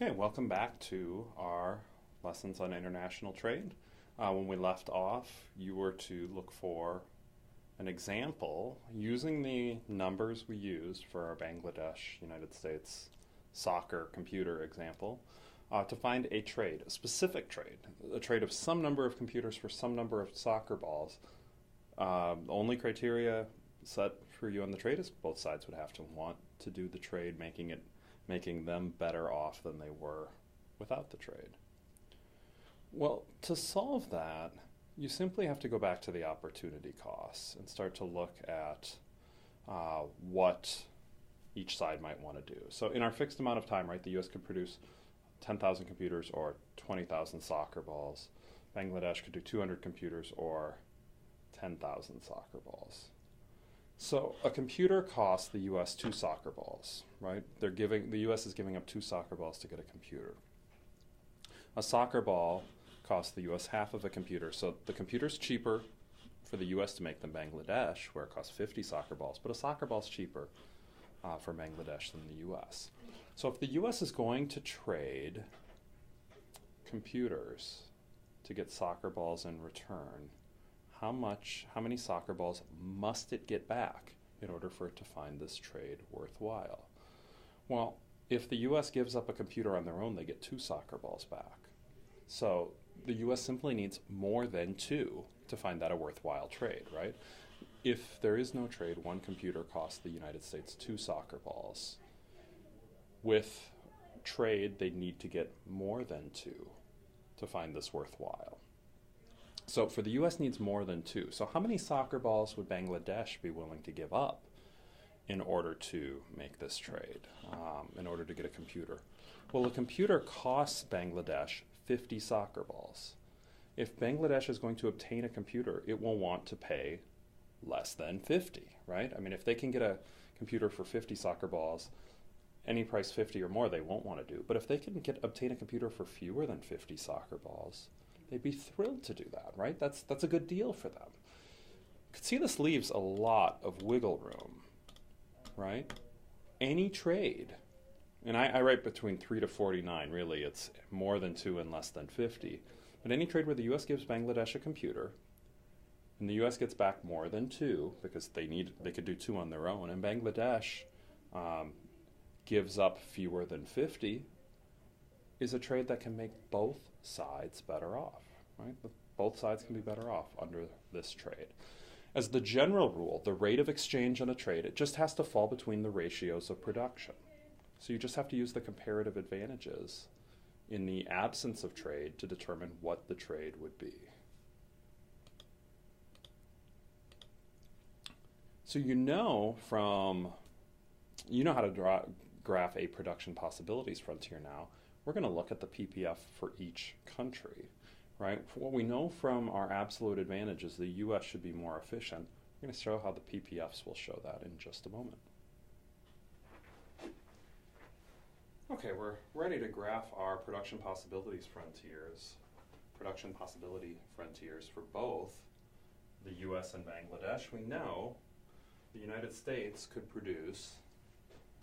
Okay, welcome back to our lessons on international trade. When we left off, you were to look for an example using the numbers we used for our Bangladesh, United States soccer computer example to find a trade, a specific trade, a trade of some number of computers for some number of soccer balls. The only criteria set for you on the trade is both sides would have to want to do the trade, making them better off than they were without the trade. Well, to solve that, you simply have to go back to the opportunity costs and start to look at what each side might want to do. So in our fixed amount of time, right, the US could produce 10,000 computers or 20,000 soccer balls. Bangladesh could do 200 computers or 10,000 soccer balls. So a computer costs the US 2 soccer balls, right? The US is giving up 2 soccer balls to get a computer. A soccer ball costs the US half of a computer. So the computer's cheaper for the US to make than Bangladesh, where it costs 50 soccer balls, but a soccer ball's cheaper for Bangladesh than the US. So if the US is going to trade computers to get soccer balls in return, how many soccer balls must it get back in order for it to find this trade worthwhile? Well, if the US gives up a computer on their own, they get 2 soccer balls back. So the US simply needs more than 2 to find that a worthwhile trade, right? If there is no trade, one computer costs the United States 2 soccer balls. With trade, they need to get more than 2 to find this worthwhile. So for the US needs more than 2. So how many soccer balls would Bangladesh be willing to give up in order to make this trade, in order to get a computer? Well, a computer costs Bangladesh 50 soccer balls. If Bangladesh is going to obtain a computer, it will want to pay less than 50, right? I mean, if they can get a computer for 50 soccer balls, any price 50 or more they won't want to do. But if they can obtain a computer for fewer than 50 soccer balls, they'd be thrilled to do that, right? That's a good deal for them. You can see this leaves a lot of wiggle room, right? Any trade, and I write between 3 to 49, really it's more than 2 and less than 50, but any trade where the US gives Bangladesh a computer, and the US gets back more than 2, because they could do 2 on their own, and Bangladesh gives up fewer than 50, is a trade that can make both sides better off, right? Both sides can be better off under this trade. As the general rule, the rate of exchange on a trade, it just has to fall between the ratios of production. So you just have to use the comparative advantages in the absence of trade to determine what the trade would be. So you know how to graph a production possibilities frontier now. We're going to look at the PPF for each country, right? What we know from our absolute advantage is the US should be more efficient. We're going to show how the PPFs will show that in just a moment. Okay, we're ready to graph our production possibility frontiers for both the US and Bangladesh. We know the United States could produce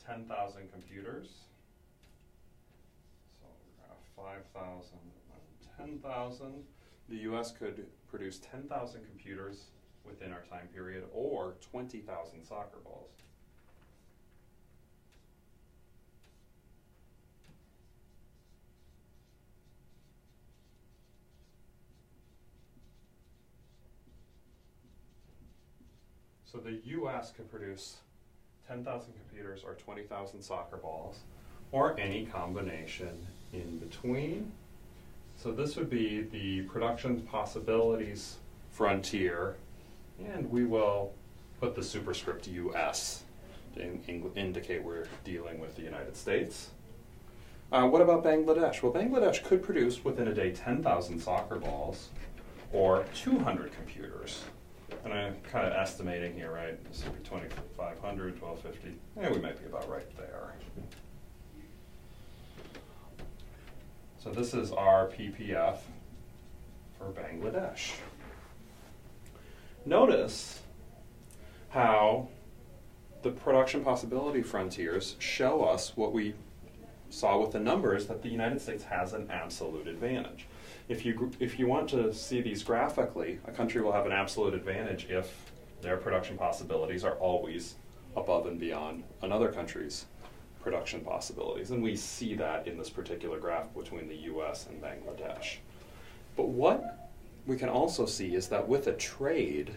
10,000 computers. 5,000 and 10,000. The US could produce 10,000 computers within our time period, or 20,000 soccer balls. So the US could produce 10,000 computers or 20,000 soccer balls, or any combination in between. So this would be the production possibilities frontier, and we will put the superscript US to indicate we're dealing with the United States. What about Bangladesh? Well, Bangladesh could produce within a day 10,000 soccer balls or 200 computers. And I'm kind of estimating here, right? This would be 2,500, 1,250. Yeah, we might be about right there. So this is our PPF for Bangladesh. Notice how the production possibility frontiers show us what we saw with the numbers that the United States has an absolute advantage. If you want to see these graphically, a country will have an absolute advantage if their production possibilities are always above and beyond another country's production possibilities. And we see that in this particular graph between the US and Bangladesh. But what we can also see is that with a trade,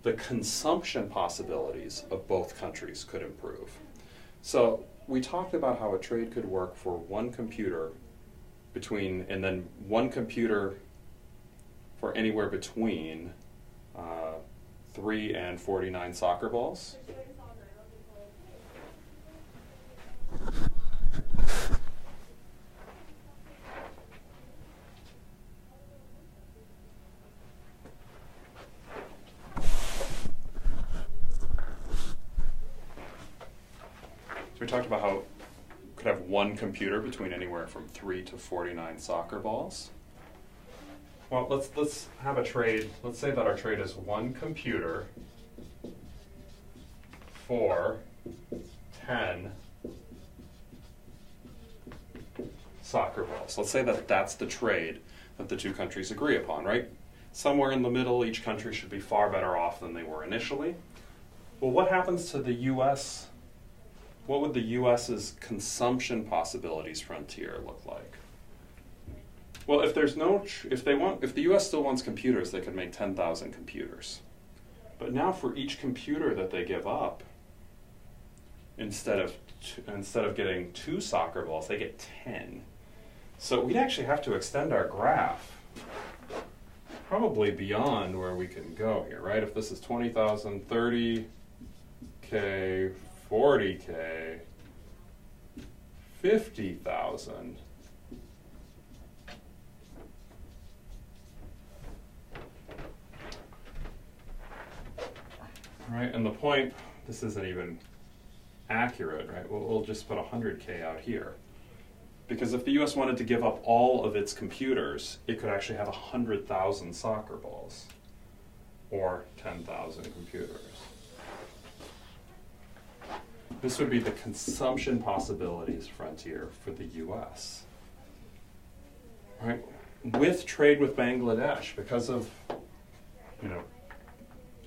the consumption possibilities of both countries could improve. So we talked about how a trade could work for one computer and then one computer for anywhere between 3 and 49 soccer balls. So we talked about how we could have one computer between anywhere from 3 to 49 soccer balls. Well, let's have a trade. Let's say that our trade is one computer for 10 soccer balls. Let's say that that's the trade that the two countries agree upon, right? Somewhere in the middle, each country should be far better off than they were initially. Well, what happens to the U.S.? What would the U.S.'s consumption possibilities frontier look like? Well, if the U.S. still wants computers, they could make 10,000 computers. But now for each computer that they give up, instead of getting 2 soccer balls, they get 10. So we'd actually have to extend our graph probably beyond where we can go here, right? If this is 20,000, 30K, 40K, 50,000. Right, and the point, this isn't even accurate, right? We'll just put 100K out here. Because if the US wanted to give up all of its computers, it could actually have 100,000 soccer balls, or 10,000 computers. This would be the consumption possibilities frontier for the US. Right? With trade with Bangladesh, because of,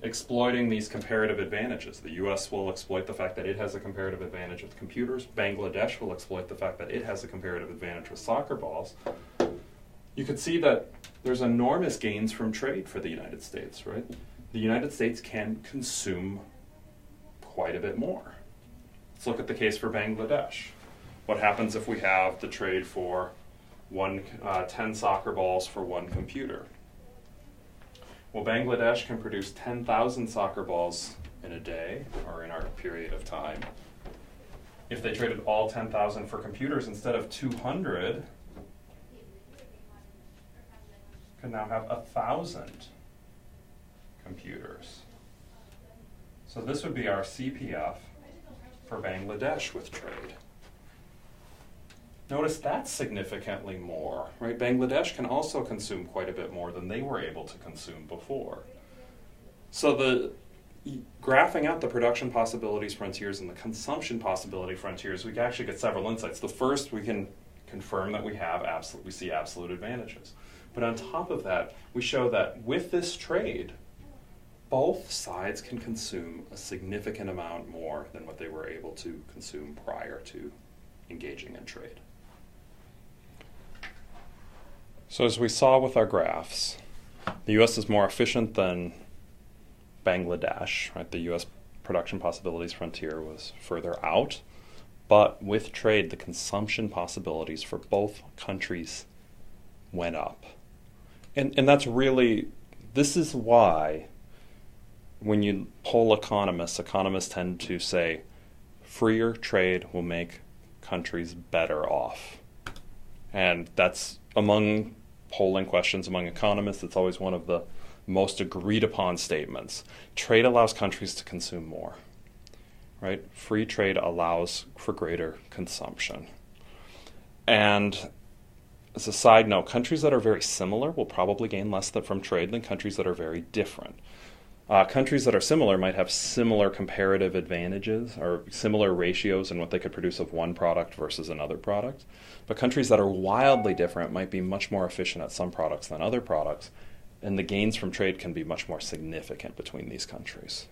exploiting these comparative advantages. The US will exploit the fact that it has a comparative advantage with computers. Bangladesh will exploit the fact that it has a comparative advantage with soccer balls. You could see that there's enormous gains from trade for the United States, right? The United States can consume quite a bit more. Let's look at the case for Bangladesh. What happens if we have the trade for 10 soccer balls for one computer? Well, Bangladesh can produce 10,000 soccer balls in a day, or in our period of time. If they traded all 10,000 for computers instead of 200, could now have 1,000 computers. So this would be our CPF for Bangladesh with trade. Notice that's significantly more, right? Bangladesh can also consume quite a bit more than they were able to consume before. So the graphing out the production possibilities frontiers and the consumption possibility frontiers, we can actually get several insights. The first, we can confirm that we see absolute advantages. But on top of that, we show that with this trade, both sides can consume a significant amount more than what they were able to consume prior to engaging in trade. So as we saw with our graphs, the U.S. is more efficient than Bangladesh, right? The U.S. production possibilities frontier was further out, but with trade, the consumption possibilities for both countries went up. And that's really, this is why when you poll economists tend to say freer trade will make countries better off. And that's among polling questions among economists, it's always one of the most agreed upon statements. Trade allows countries to consume more, right? Free trade allows for greater consumption. And as a side note, countries that are very similar will probably gain less from trade than countries that are very different. Countries that are similar might have similar comparative advantages or similar ratios in what they could produce of one product versus another product. But countries that are wildly different might be much more efficient at some products than other products, and the gains from trade can be much more significant between these countries.